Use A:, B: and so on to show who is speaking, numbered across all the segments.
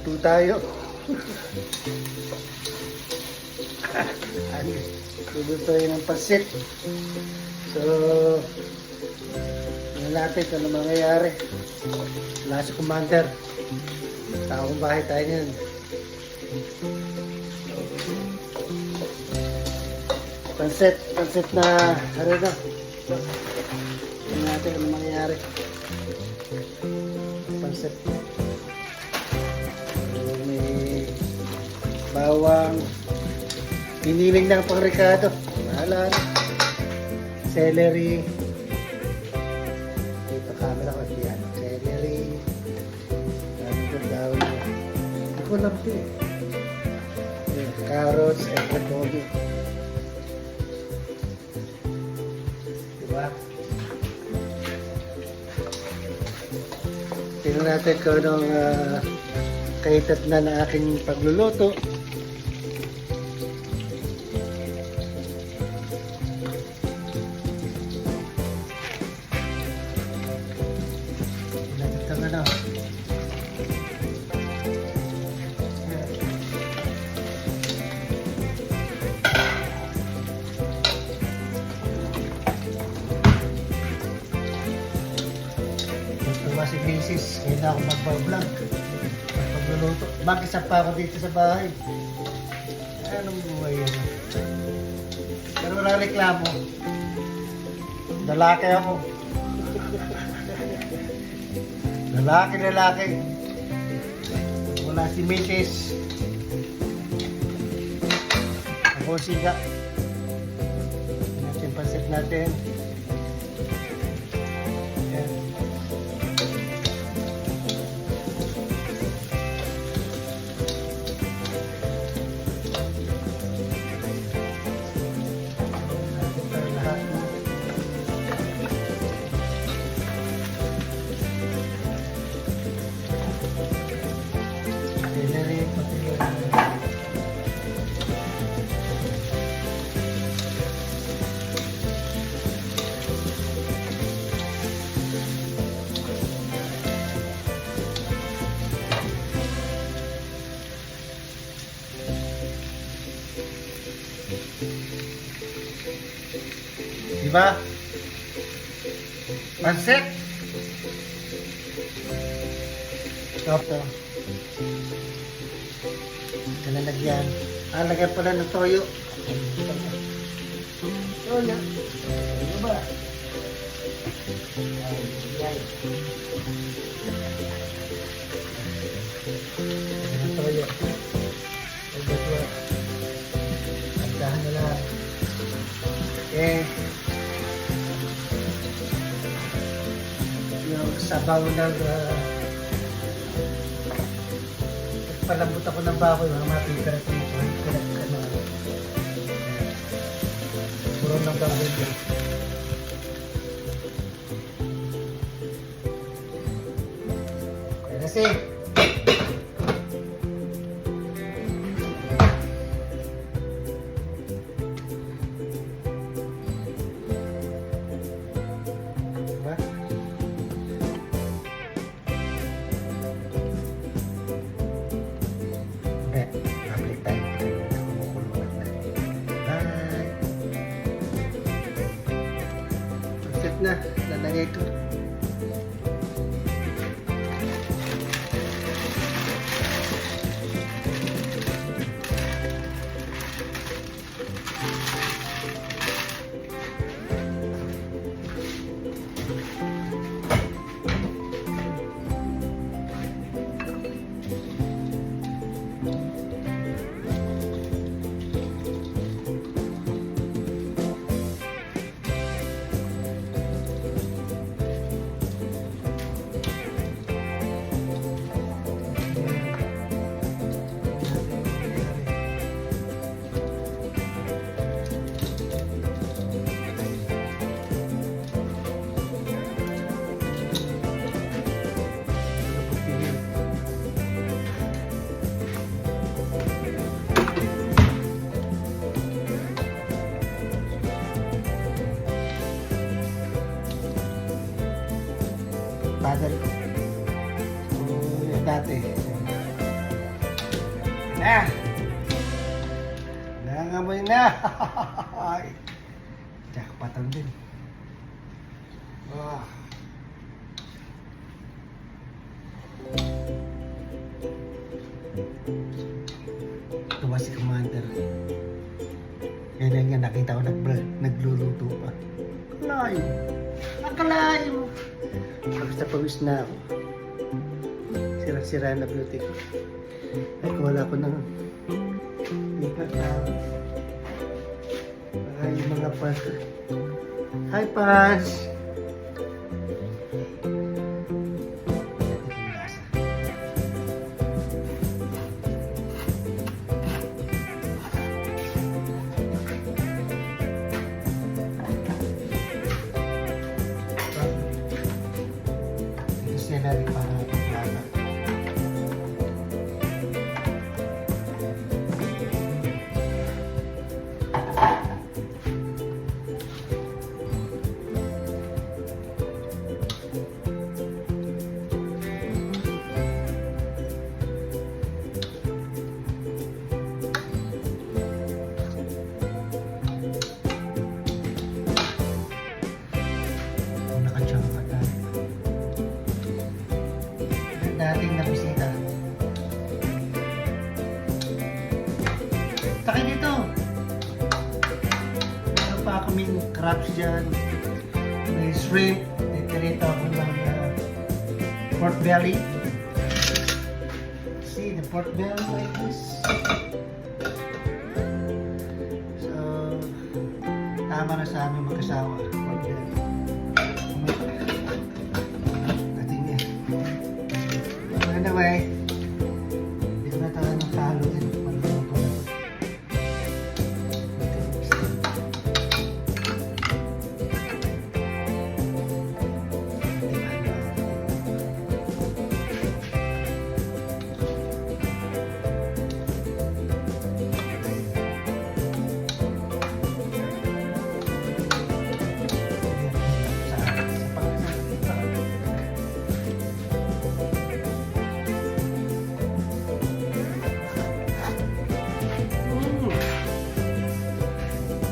A: Luto tayo. Lulutuin ng pasit. So, tingnan natin kung ano mangyayari. Wala si Commander. Taong bahay tayo niyan. Pansit na ano na. Tingnan natin kung ano mangyayari. Pansit. May bawang. Piniling ng pang Ricardo. Bahala na. Celery. Dito camera ko. Yan. Celery. Ano ko daw na. Hindi ko alam ito eh. Carrots and potato. Diba? Tingnan natin kung anong kaitat na ng aking pagluluto. Si Mrs. Kaya na ako magpa-vlog. Magluluto. Mag-isa pa ako dito sa bahay. Anong buhay yan? Pero wala reklamo. Lalaki ako. Lalaki. Wala si Mrs. Ako siga. Natin pansit natin. Diba? Pansit. Ito. Kalalagyan. Lagyan pala ng toyo. Toyo. Diba? Ayan. Ang toyo. Agdahan na lang. Yung sabaw ng palambot ako ng baboy, mga matipirat nito. Puro ng baboy dyan. Kaya kasi na, lalagay ko. Father ko. Dati. Ah! Nangangamoy na! Jackpotan din. Ah. Tuwa si Commander. Kaya nga nakita ko nagluluto pa. Akalain. Akalain mo. Basta pawis na ako. Sira-sira na beauty ko. Ay, wala ko ng ikat na. Ay, mga pas. Hi, Pas! Ito sila rin para pagkala. Nakachamba tayo. Dating na bisita. Taki dito. Meron pa kaming crabs dyan. May shrimp. Nagkarito ako ng pork belly. See the pork belly like this. So, tama na sa aming mag-asawa. Pork belly. Anyway, dito na tayo ng kahaluin. Malulong ko na.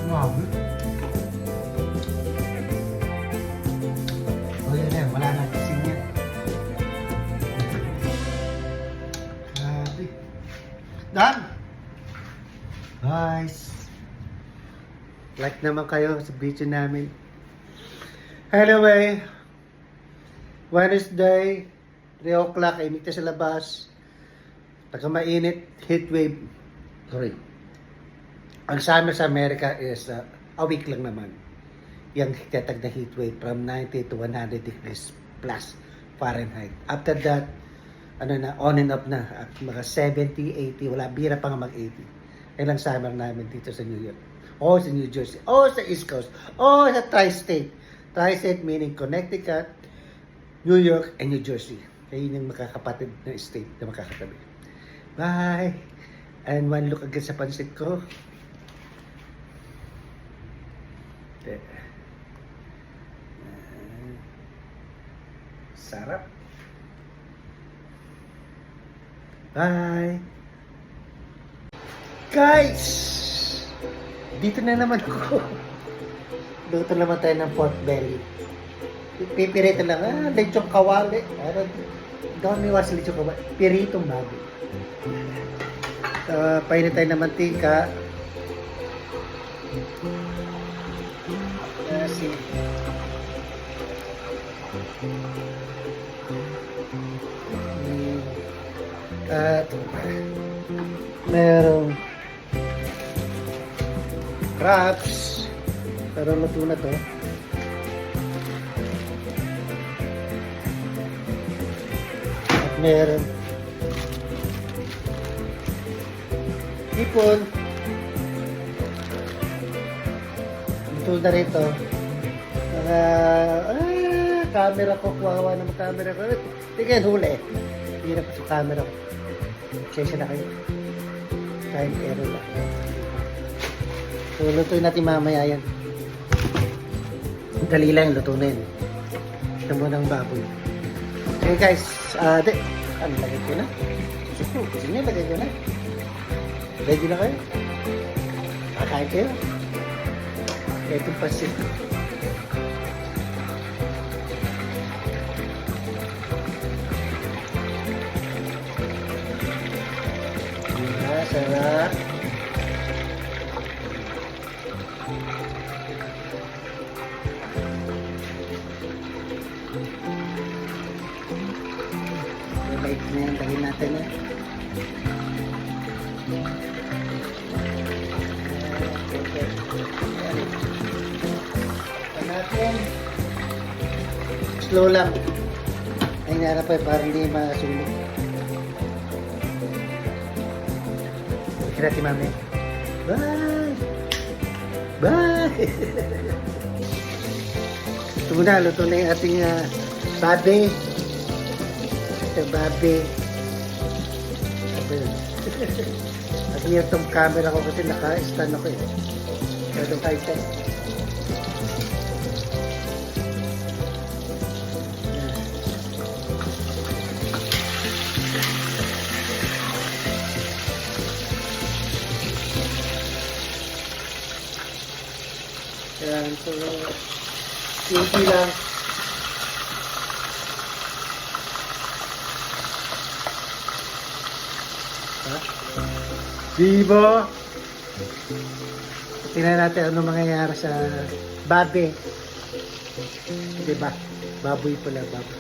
A: Grabe. O yun na, wala na kasing yan. Grabe. Done! Guys, like naman kayo sa video namin. Anyway, Wednesday, 3 o'clock, init na sa labas. Pagka mainit, heat wave. Sorry. Ang summer sa Amerika is a week lang naman. Yung tetag na heat wave from 90 to 100 degrees plus Fahrenheit. After that, ano na, on and off na. At mga 70, 80, wala, bira pa nga mag-80. Yan ang summer namin dito sa New York. O sa New Jersey. O sa East Coast. O sa Tri-State. Tri-State meaning Connecticut, New York, and New Jersey. Kaya yun yung makakapatid na state na makakatabi. Bye! And one look agad sa pansit ko. Sarap. Bye! Guys! Dito na naman ako. Luto naman tayo ng pork belly. Pipirito lang. Lechong kawali. Don't may was lechong kawali. Piritong bago. Painit tayo ng mantika. Kasi at merong crabs, pero luto na to. At meron hipon, luto na rito. Camera ko, kuwawa naman camera ko. Tingnan, huli. Hirap sa camera ko. Sensya na kayo. Time error lang. So, lutuin natin mamaya yan. Dali lang, luto na yun. Ito mo ng baboy. Okay guys, ano lagay ko na? Sige, lagay ko na. Ready na kayo? Kakain kayo? Itong pasit. Sarap. Balik na yan, lagyan natin yan. Natin. Slow lang. Ay narap ay parang hindi masulit. Kira si Mami. Bye! Bye! Luto na yung ating babe. Ito babe. At itong camera ko kasi naka-stand ako eh. Ito high-tech. Yan, so, simple lang. Ha? Diba? Tingnan natin ano mangyayari sa babe. Diba? Baboy pala, baboy.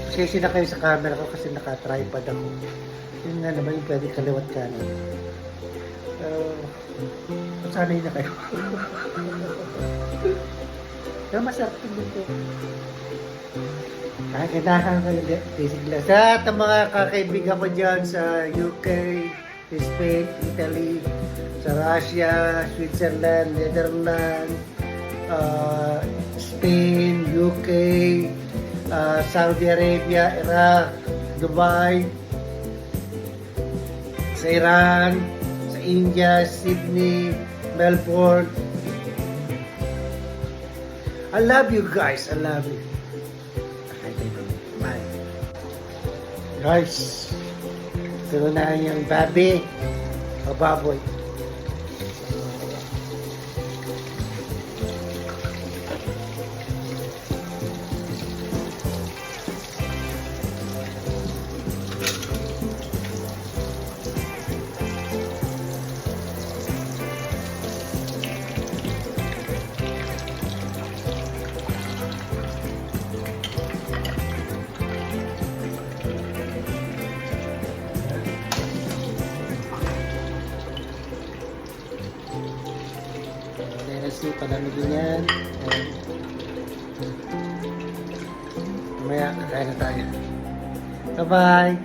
A: Kasi na kayo sa camera ko kasi naka-tripod ako. Yun nga naman yung pwede kaliwat kanan. So, sanay na kayo. Pero masarap yung dito. Kaganahan ko yung basic lang. Sa ating mga kakaibigan ko dyan sa UK, Spain, Italy, sa Russia, Switzerland, Netherlands, Spain, UK, Saudi Arabia, Iraq, Dubai, sa Iran, sa India, Sydney, Melbourne. I love you guys. I love you. Bye. Guys, ito na yung babi o baboy. Kasi palamigin yan. Mamaya, kakain na tayo. Bye-bye!